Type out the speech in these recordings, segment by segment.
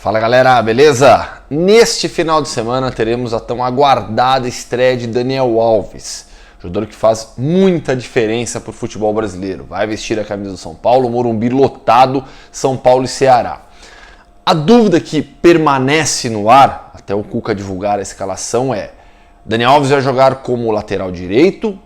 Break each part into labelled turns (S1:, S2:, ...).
S1: Fala galera, beleza? Neste final de semana teremos a tão aguardada estreia de Daniel Alves, jogador que faz muita diferença para o futebol brasileiro. Vai vestir a camisa do São Paulo, Morumbi lotado, São Paulo e Ceará. A dúvida que permanece no ar, até o Cuca divulgar a escalação, é: Daniel Alves vai jogar como lateral direito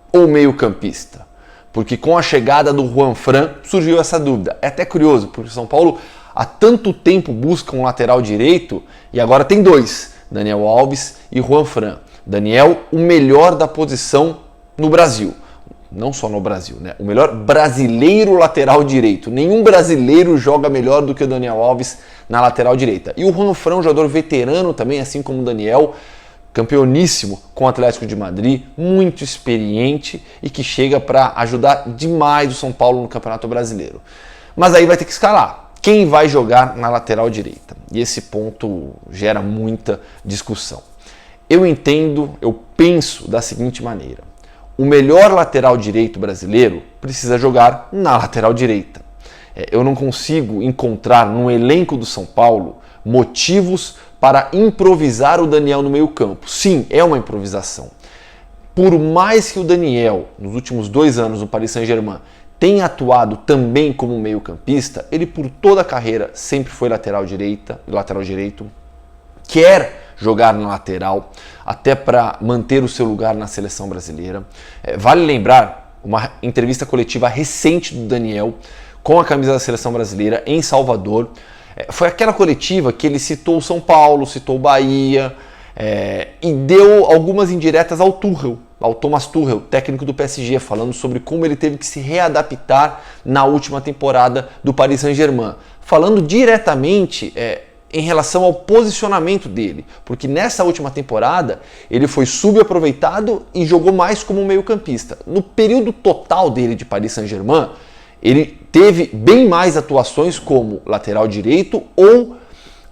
S1: ou meio campista? Porque com a chegada do Juanfran surgiu essa dúvida. É até curioso, porque o São Paulo há tanto tempo busca um lateral direito e agora tem dois, Daniel Alves e Juanfran. Daniel, o melhor da posição no Brasil. Não só no Brasil, né? O melhor brasileiro lateral direito. Nenhum brasileiro joga melhor do que o Daniel Alves na lateral direita. E o Juanfran, um jogador veterano também, assim como o Daniel, campeoníssimo com o Atlético de Madrid, muito experiente e que chega para ajudar demais o São Paulo no Campeonato Brasileiro. Mas aí vai ter que escalar. Quem vai jogar na lateral direita? E esse ponto gera muita discussão. Eu entendo, eu penso da seguinte maneira: o melhor lateral direito brasileiro precisa jogar na lateral direita. Eu não consigo encontrar no elenco do São Paulo motivos para improvisar o Daniel no meio-campo. Sim, é uma improvisação. Por mais que o Daniel, nos últimos 2 anos no Paris Saint-Germain, tenha atuado também como meio-campista, ele por toda a carreira sempre foi lateral direito, quer jogar na lateral, até para manter o seu lugar na seleção brasileira. Vale lembrar uma entrevista coletiva recente do Daniel com a camisa da seleção brasileira em Salvador. Foi aquela coletiva que ele citou o São Paulo, citou o Bahia e deu algumas indiretas ao Thomas Tuchel, técnico do PSG, falando sobre como ele teve que se readaptar na última temporada do Paris Saint-Germain, falando diretamente em relação ao posicionamento dele, porque nessa última temporada ele foi subaproveitado e jogou mais como meio-campista. No período total dele de Paris Saint-Germain, ele teve bem mais atuações como lateral direito ou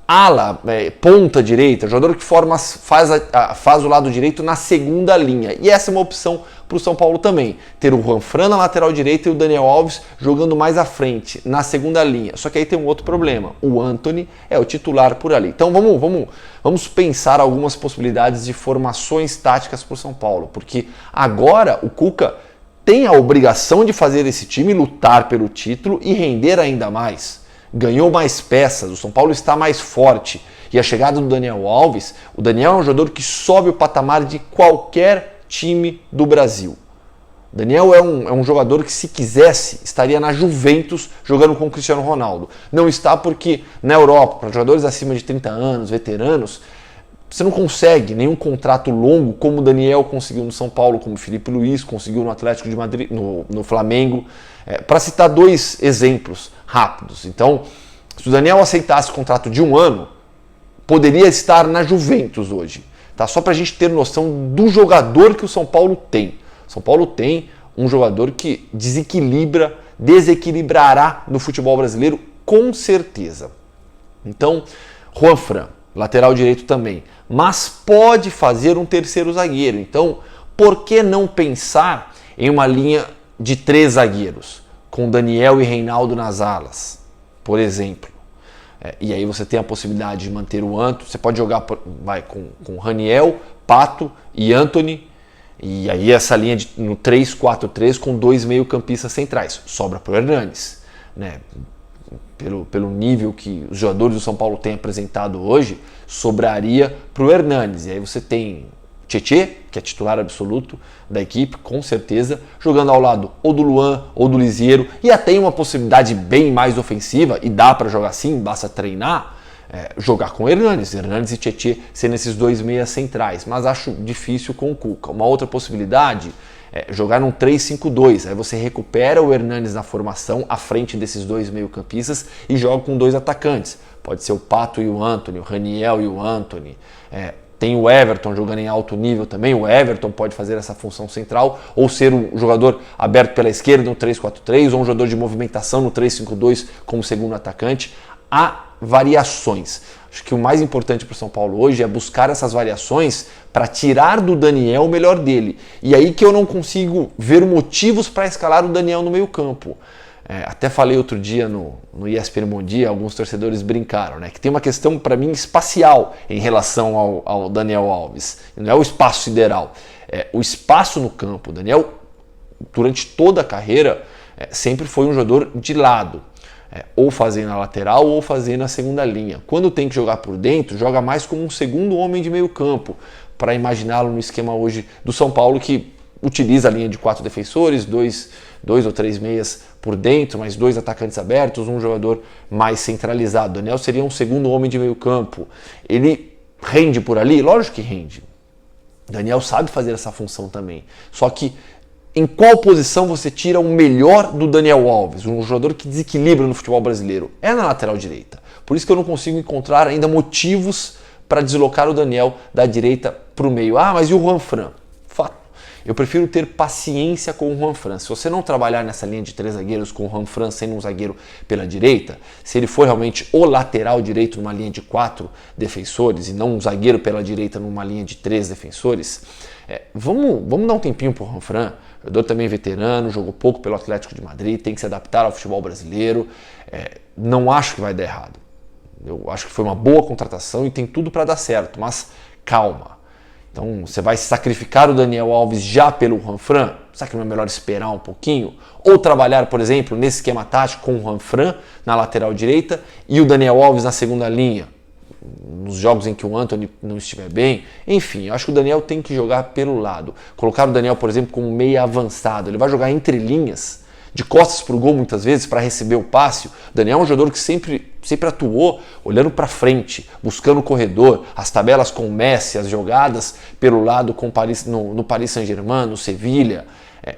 S1: ala, ponta direita, jogador que faz o lado direito na segunda linha. E essa é uma opção para o São Paulo também, ter o Juanfran na lateral direita e o Daniel Alves jogando mais à frente, na segunda linha. Só que aí tem um outro problema: o Antony é o titular por ali. Então vamos pensar algumas possibilidades de formações táticas para o São Paulo, porque agora o Cuca tem a obrigação de fazer esse time lutar pelo título e render ainda mais. Ganhou mais peças, o São Paulo está mais forte. E a chegada do Daniel Alves, o Daniel é um jogador que sobe o patamar de qualquer time do Brasil. O Daniel é um jogador que, se quisesse, estaria na Juventus jogando com o Cristiano Ronaldo. Não está porque na Europa, para jogadores acima de 30 anos, veteranos, você não consegue nenhum contrato longo como o Daniel conseguiu no São Paulo, como o Felipe Luiz conseguiu no Atlético de Madrid, no Flamengo. Para citar 2 exemplos rápidos. Então, se o Daniel aceitasse o contrato de 1 ano, poderia estar na Juventus hoje. Tá? Só para a gente ter noção do jogador que o São Paulo tem. O São Paulo tem um jogador que desequilibrará no futebol brasileiro com certeza. Então, Juanfran, lateral direito também, mas pode fazer um terceiro zagueiro. Então, por que não pensar em uma linha de 3 zagueiros, com Daniel e Reinaldo nas alas, por exemplo? E aí você tem a possibilidade de manter o Antony, você pode jogar com Raniel, Pato e Antony, e aí essa linha no 3-4-3 com 2 meio-campistas centrais. Sobra para o Hernanes, né? Pelo nível que os jogadores do São Paulo têm apresentado hoje, sobraria para o Hernanes. E aí você tem Tietê, que é titular absoluto da equipe, com certeza, jogando ao lado ou do Luan ou do Lisieiro, e até uma possibilidade bem mais ofensiva, e dá para jogar assim, basta treinar, jogar com Hernanes e Tietê sendo esses 2 meias centrais, mas acho difícil com o Cuca. Uma outra possibilidade é jogar num 3-5-2, aí você recupera o Hernanes na formação, à frente desses 2 meio-campistas, e joga com 2 atacantes. Pode ser o Pato e o Antony, o Raniel e o Antony. Tem o Everton jogando em alto nível também. O Everton pode fazer essa função central, ou ser um jogador aberto pela esquerda no 3-4-3, ou um jogador de movimentação no 3-5-2 como segundo atacante. Há variações. Acho que o mais importante para o São Paulo hoje é buscar essas variações para tirar do Daniel o melhor dele. E aí que eu não consigo ver motivos para escalar o Daniel no meio-campo. Até falei outro dia no ESPN Bom Dia, alguns torcedores brincaram, né? Que tem uma questão para mim espacial em relação ao Daniel Alves. Não é o espaço sideral, é o espaço no campo. O Daniel, durante toda a carreira, sempre foi um jogador de lado. Ou fazer na lateral ou fazer na segunda linha. Quando tem que jogar por dentro, joga mais como um segundo homem de meio campo, para imaginá-lo no esquema hoje do São Paulo, que utiliza a linha de 4 defensores, dois ou três meias por dentro, mais 2 atacantes abertos, um jogador mais centralizado. Daniel seria um segundo homem de meio campo. Ele rende por ali? Lógico que rende. Daniel sabe fazer essa função também. Só que em qual posição você tira o melhor do Daniel Alves, um jogador que desequilibra no futebol brasileiro? É na lateral direita. Por isso que eu não consigo encontrar ainda motivos para deslocar o Daniel da direita para o meio. Ah, mas e o Juanfran? Fato. Eu prefiro ter paciência com o Juanfran. Se você não trabalhar nessa linha de 3 zagueiros com o Juanfran sendo um zagueiro pela direita, se ele for realmente o lateral direito numa linha de 4 defensores e não um zagueiro pela direita numa linha de 3 defensores, vamos dar um tempinho pro Juanfran. Jogador também veterano, jogou pouco pelo Atlético de Madrid, tem que se adaptar ao futebol brasileiro. Não acho que vai dar errado. Eu acho que foi uma boa contratação e tem tudo para dar certo, mas calma. Então você vai sacrificar o Daniel Alves já pelo Juanfran? Será que não é melhor esperar um pouquinho? Ou trabalhar, por exemplo, nesse esquema tático com o Juanfran na lateral direita e o Daniel Alves na segunda linha? Nos jogos em que o Antony não estiver bem. Enfim, eu acho que o Daniel tem que jogar pelo lado. Colocar o Daniel, por exemplo, como meia avançado. Ele vai jogar entre linhas, de costas para o gol muitas vezes, para receber o passe. O Daniel é um jogador que sempre atuou olhando para frente, buscando o corredor, as tabelas com o Messi, as jogadas pelo lado com no Paris Saint-Germain, no Sevilha.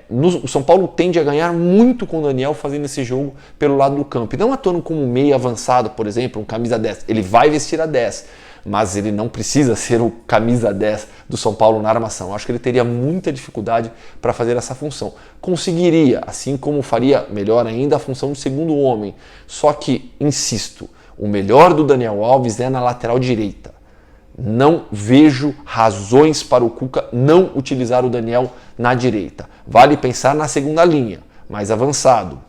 S1: O São Paulo tende a ganhar muito com o Daniel fazendo esse jogo pelo lado do campo. E não atuando como um meio avançado, por exemplo, um camisa 10. Ele vai vestir a 10, mas ele não precisa ser o camisa 10 do São Paulo na armação. Eu acho que ele teria muita dificuldade para fazer essa função. Conseguiria, assim como faria melhor ainda a função de segundo homem. Só que, insisto, o melhor do Daniel Alves é na lateral direita. Não vejo razões para o Cuca não utilizar o Daniel na direita. Vale pensar na segunda linha, mais avançado,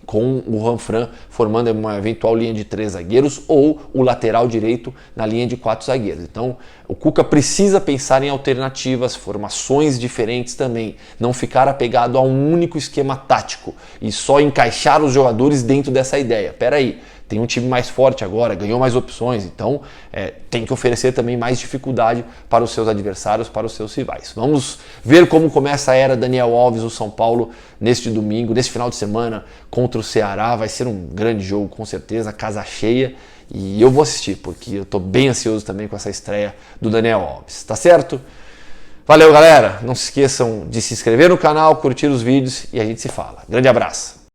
S1: com o Juanfran formando uma eventual linha de 3 zagueiros ou o lateral direito na linha de 4 zagueiros. Então, o Cuca precisa pensar em alternativas, formações diferentes também, não ficar apegado a um único esquema tático e só encaixar os jogadores dentro dessa ideia. Peraí, tem um time mais forte agora, ganhou mais opções, então tem que oferecer também mais dificuldade para os seus adversários, para os seus rivais. Vamos ver como começa a era Daniel Alves, o São Paulo, neste domingo, neste final de semana contra o Ceará. Vai ser um grande jogo, com certeza, casa cheia, e eu vou assistir, porque eu estou bem ansioso também com essa estreia do Daniel Alves, tá certo? Valeu, galera! Não se esqueçam de se inscrever no canal, curtir os vídeos e a gente se fala. Grande abraço!